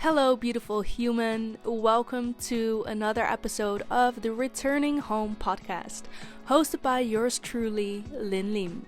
Hello, beautiful human. Welcome to another episode of the Returning Home podcast, hosted by yours truly, Lin Lim.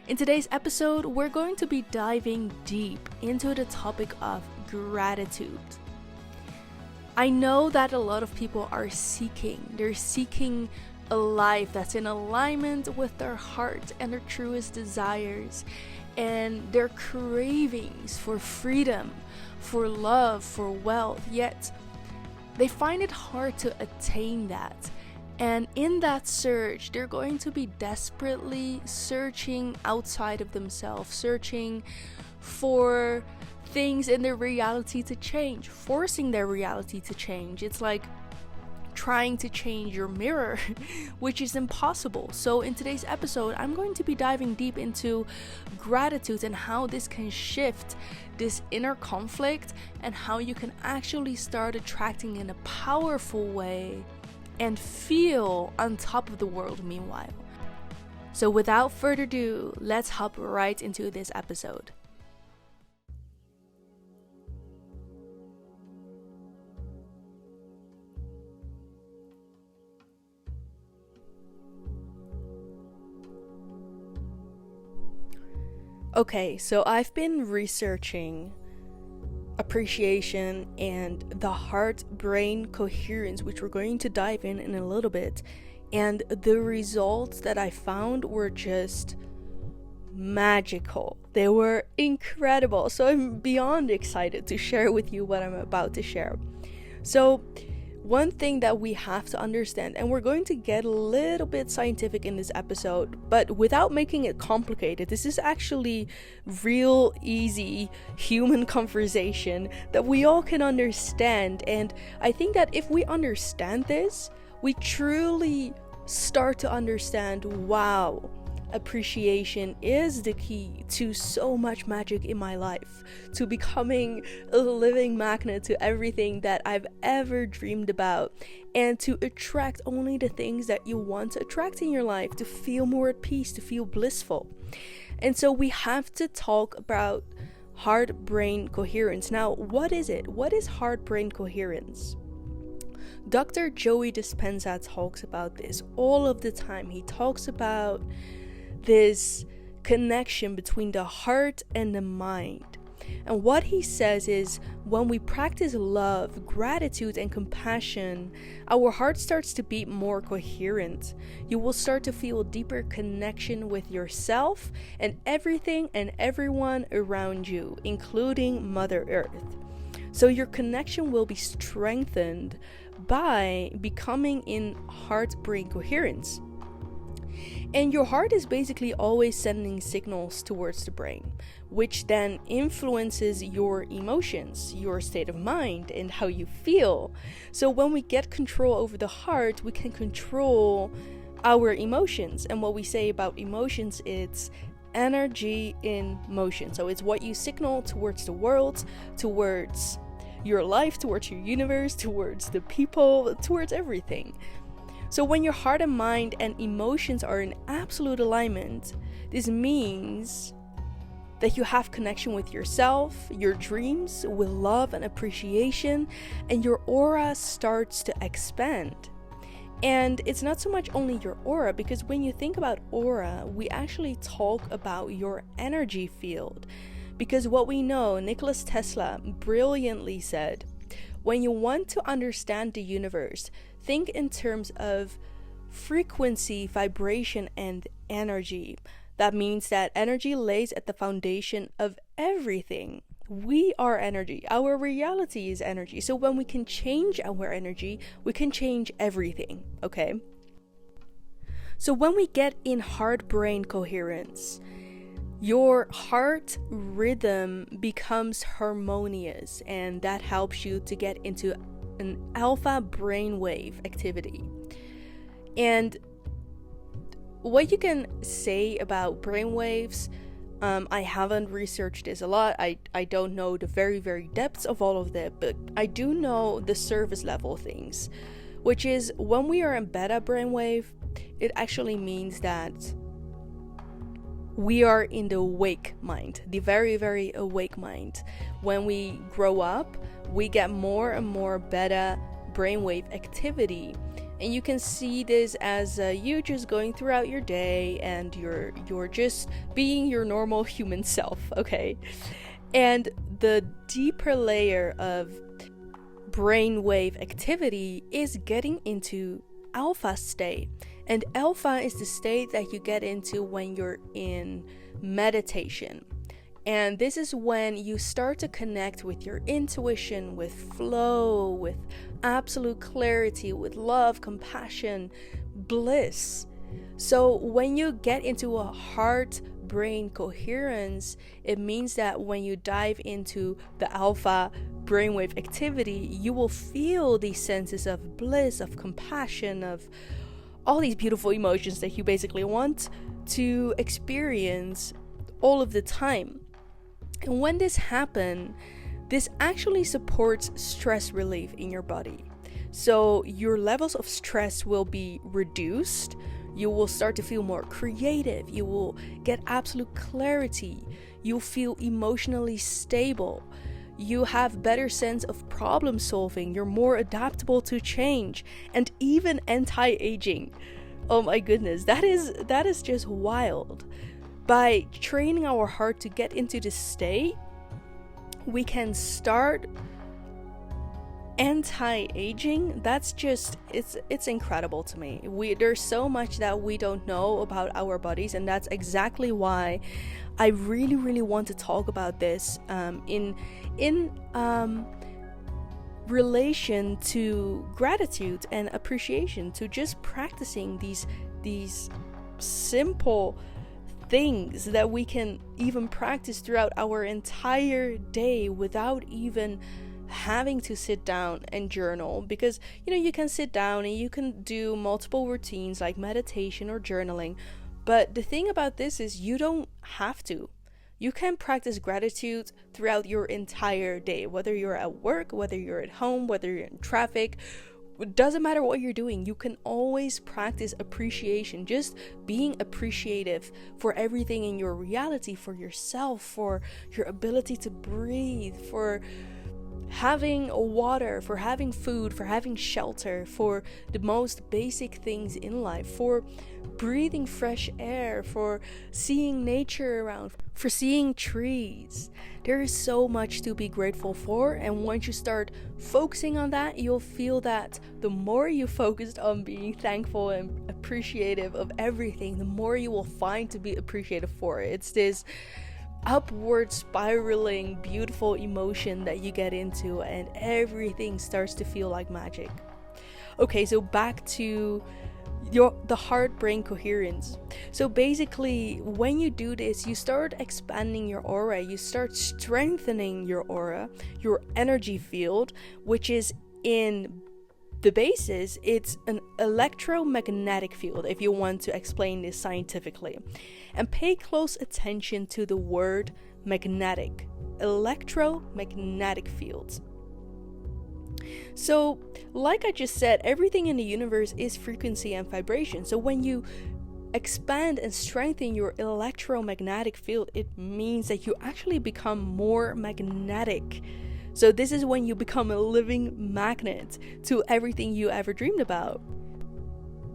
In today's episode, we're going to be diving deep into the topic of gratitude. I know that a lot of people are seeking a life that's in alignment with their heart and their truest desires and their cravings for freedom, for love, for wealth, yet they find it hard to attain that. And in that search, they're going to be desperately searching outside of themselves, searching for things in their reality to change, forcing their reality to change. It's like trying to change your mirror, which is impossible. So in today's episode, I'm going to be diving deep into gratitude and how this can shift this inner conflict and how you can actually start attracting in a powerful way and feel on top of the world meanwhile. So without further ado, let's hop right into this episode. Okay, so I've been researching appreciation and the heart-brain coherence, which we're going to dive in a little bit, and the results that I found were just magical. They were incredible. So I'm beyond excited to share with you what I'm about to share. So one thing that we have to understand, and we're going to get a little bit scientific in this episode, but without making it complicated, this is actually real easy human conversation that we all can understand. And I think that if we understand this, we truly start to understand, wow, appreciation is the key to so much magic in my life, to becoming a living magnet to everything that I've ever dreamed about, and to attract only the things that you want to attract in your life, to feel more at peace, to feel blissful. And so we have to talk about heart-brain coherence. Now, what is it? What is heart-brain coherence? Dr. Joey Dispenza talks about this all of the time. He talks about this connection between the heart and the mind. And what he says is, when we practice love, gratitude, and compassion, our heart starts to beat more coherent. You will start to feel a deeper connection with yourself and everything and everyone around you, including Mother Earth. So your connection will be strengthened by becoming in heart-brain coherence. And your heart is basically always sending signals towards the brain, which then influences your emotions, your state of mind, and how you feel. So when we get control over the heart, we can control our emotions. And what we say about emotions, it's energy in motion. So it's what you signal towards the world, towards your life, towards your universe, towards the people, towards everything. So when your heart and mind and emotions are in absolute alignment, this means that you have connection with yourself, your dreams, with love and appreciation, and your aura starts to expand. And it's not so much only your aura, because when you think about aura, we actually talk about your energy field. Because what we know, Nikola Tesla brilliantly said, when you want to understand the universe, think in terms of frequency, vibration, and energy. That means that energy lays at the foundation of everything. We are energy. Our reality is energy. So when we can change our energy, we can change everything, okay? So when we get in heart-brain coherence, your heart rhythm becomes harmonious, and that helps you to get into an alpha brainwave activity. And what you can say about brainwaves, I haven't researched this a lot. I don't know the very, very depths of all of that, but I do know the surface level things, which is when we are in beta brainwave, it actually means that we are in the awake mind, the very, very awake mind. When we grow up, we get more and more beta brainwave activity. And you can see this as you just going throughout your day, and you're just being your normal human self, okay? And the deeper layer of brainwave activity is getting into alpha state. And alpha is the state that you get into when you're in meditation. And this is when you start to connect with your intuition, with flow, with absolute clarity, with love, compassion, bliss. So when you get into a heart-brain coherence, it means that when you dive into the alpha brainwave activity, you will feel these senses of bliss, of compassion, of all these beautiful emotions that you basically want to experience all of the time. And when this happens, this actually supports stress relief in your body. So your levels of stress will be reduced. You will start to feel more creative. You will get absolute clarity. You'll feel emotionally stable. You have better sense of problem solving. You're more adaptable to change, and even anti-aging. Oh my goodness, that is just wild. By training our heart to get into this state, we can start anti-aging. That's just, it's incredible to me. There's so much that we don't know about our bodies, and that's exactly why I really want to talk about this in relation to gratitude and appreciation, to just practicing these simple things that we can even practice throughout our entire day without even having to sit down and journal. Because you can sit down and you can do multiple routines like meditation or journaling, but the thing about this is you don't have to. You can practice gratitude throughout your entire day, whether you're at work, whether you're at home, whether you're in traffic. It doesn't matter what you're doing. You can always practice appreciation, just being appreciative for everything in your reality, for yourself, for your ability to breathe, for having water, for having food, for having shelter, for the most basic things in life, for breathing fresh air, for seeing nature around, for seeing trees. There is so much to be grateful for, and once you start focusing on that, you'll feel that the more you focused on being thankful and appreciative of everything, the more you will find to be appreciative for it. It's this upward spiraling beautiful emotion that you get into, and everything starts to feel like magic. Okay, so back to the heart-brain coherence. So basically, when you do this, you start expanding your aura, you start strengthening your aura, your energy field, which is in the basis, it's an electromagnetic field, if you want to explain this scientifically. And pay close attention to the word magnetic, electromagnetic fields. So, like I just said, everything in the universe is frequency and vibration. So when you expand and strengthen your electromagnetic field, it means that you actually become more magnetic. So this is when you become a living magnet to everything you ever dreamed about.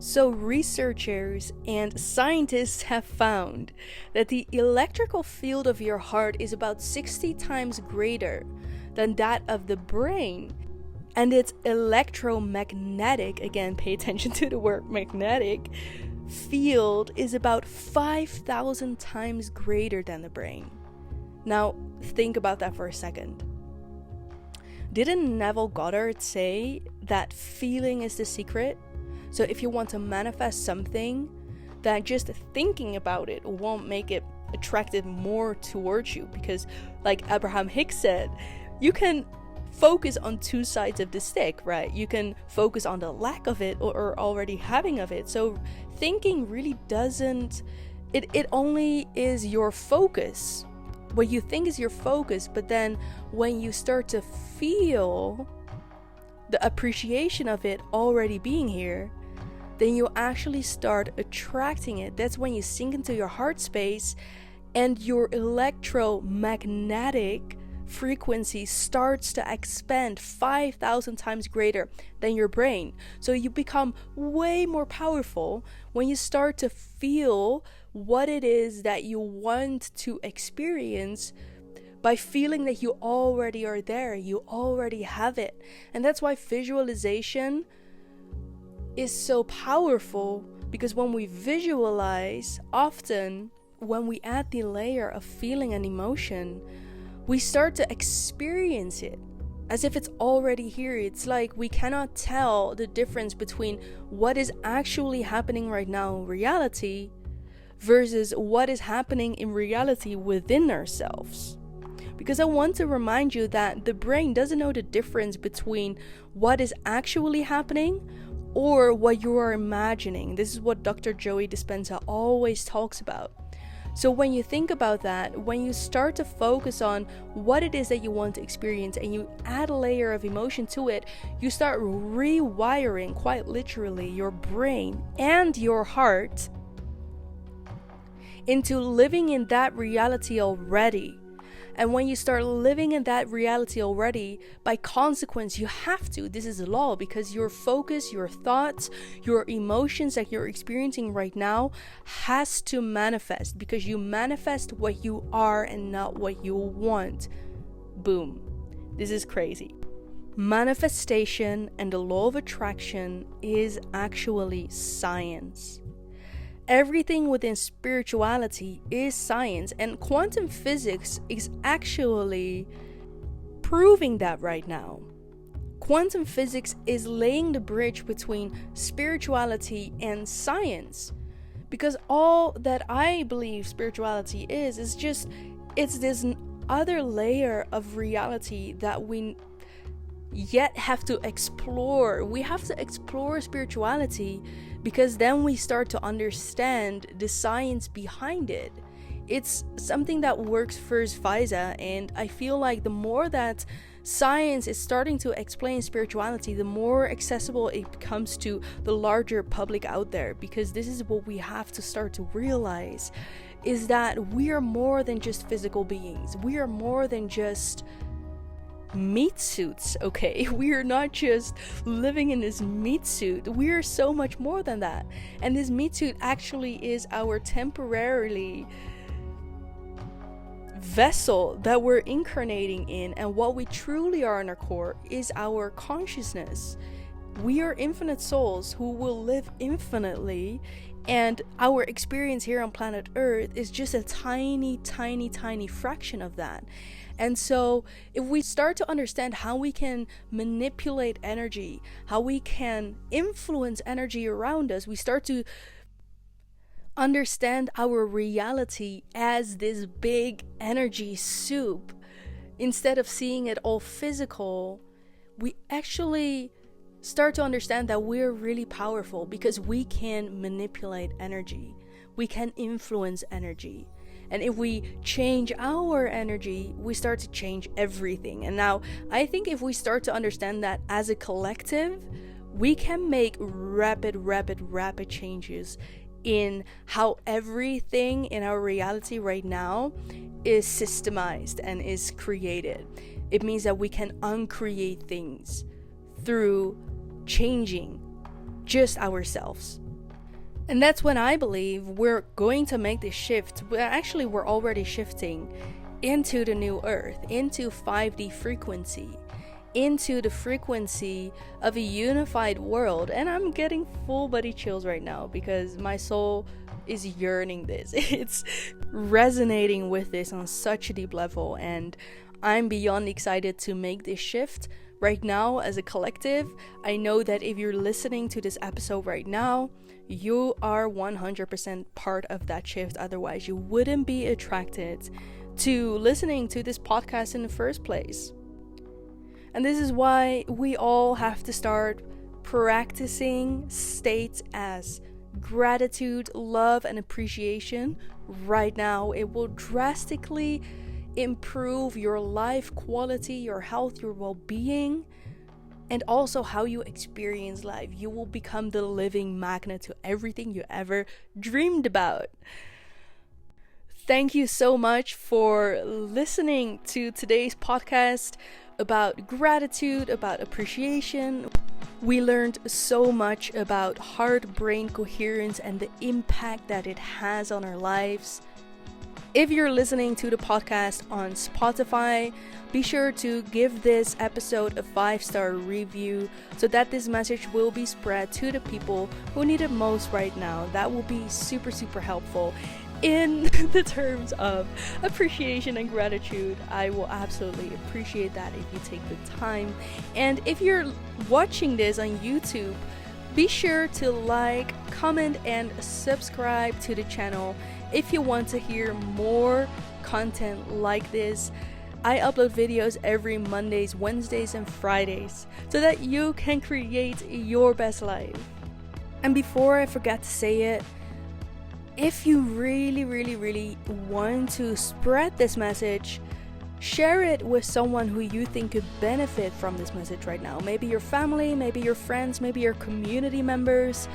So researchers and scientists have found that the electrical field of your heart is about 60 times greater than that of the brain. And its electromagnetic, again, pay attention to the word magnetic, field is about 5,000 times greater than the brain. Now, think about that for a second. Didn't Neville Goddard say that feeling is the secret? So if you want to manifest something, that just thinking about it won't make it attracted more towards you, because like Abraham Hicks said, you can focus on two sides of the stick, right? You can focus on the lack of it or already having of it. So thinking really doesn't, it only is your focus. What you think is your focus, but then when you start to feel the appreciation of it already being here, then you actually start attracting it. That's when you sink into your heart space, and your electromagnetic frequency starts to expand 5,000 times greater than your brain. So you become way more powerful when you start to feel what it is that you want to experience by feeling that you already are there, you already have it. And that's why visualization is so powerful, because when we visualize, often when we add the layer of feeling and emotion, we start to experience it as if it's already here. It's like we cannot tell the difference between what is actually happening right now in reality versus what is happening in reality within ourselves. Because I want to remind you that the brain doesn't know the difference between what is actually happening or what you are imagining. This is what Dr. Joey Dispenza always talks about. So when you think about that, when you start to focus on what it is that you want to experience and you add a layer of emotion to it, you start rewiring, quite literally, your brain and your heart into living in that reality already. And when you start living in that reality already, by consequence, you have to. This is a law, because your focus, your thoughts, your emotions that you're experiencing right now has to manifest, because you manifest what you are and not what you want. Boom. This is crazy. Manifestation and the law of attraction is actually science. Everything within spirituality is science, and quantum physics is actually proving that right now. Quantum physics is laying the bridge between spirituality and science, because all that I believe spirituality is just, it's this other layer of reality that we yet have to explore. We have to explore spirituality, because then we start to understand the science behind it. It's something that works first visa, and I feel like the more that science is starting to explain spirituality, the more accessible it becomes to the larger public out there. Because this is what we have to start to realize, is that we are more than just physical beings. We are more than just meat suits, okay? We are not just living in this meat suit. We are so much more than that. And this meat suit actually is our temporarily vessel that we're incarnating in, and what we truly are in our core is our consciousness. We are infinite souls who will live infinitely, and our experience here on planet Earth is just a tiny fraction of that. And so if we start to understand how we can manipulate energy, how we can influence energy around us, we start to understand our reality as this big energy soup. Instead of seeing it all physical, we actually start to understand that we're really powerful, because we can manipulate energy. We can influence energy. And if we change our energy, we start to change everything. And now, I think if we start to understand that as a collective, we can make rapid changes in how everything in our reality right now is systemized and is created. It means that we can uncreate things through changing just ourselves. And that's when I believe we're going to make this shift. Actually, we're already shifting into the new earth, into 5D frequency, into the frequency of a unified world. And I'm getting full body chills right now, because my soul is yearning this. It's resonating with this on such a deep level, and I'm beyond excited to make this shift right now as a collective. I know that if you're listening to this episode right now, you are 100% part of that shift. Otherwise, you wouldn't be attracted to listening to this podcast in the first place. And this is why we all have to start practicing states as gratitude, love, and appreciation right now. It will drastically improve your life quality, your health, your well-being, and also how you experience life. You will become the living magnet to everything you ever dreamed about. Thank you so much for listening to today's podcast about gratitude, about appreciation. We learned so much about heart-brain coherence and the impact that it has on our lives. If you're listening to the podcast on Spotify, be sure to give this episode a 5-star review so that this message will be spread to the people who need it most right now. That will be super, super helpful. In the terms of appreciation and gratitude, I will absolutely appreciate that if you take the time. And if you're watching this on YouTube, be sure to like, comment, and subscribe to the channel if you want to hear more content like this. I upload videos every Mondays, Wednesdays, and Fridays so that you can create your best life. And before I forget to say it, if you really want to spread this message, share it with someone who you think could benefit from this message right now. Maybe your family, maybe your friends, maybe your community members.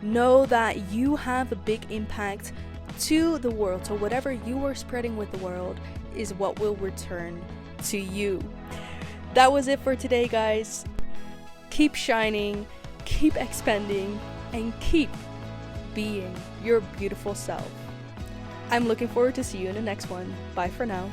Know that you have a big impact to the world. So whatever you are spreading with the world is what will return to you. That was it for today, guys. Keep shining, keep expanding, and keep being your beautiful self. I'm looking forward to see you in the next one. Bye for now.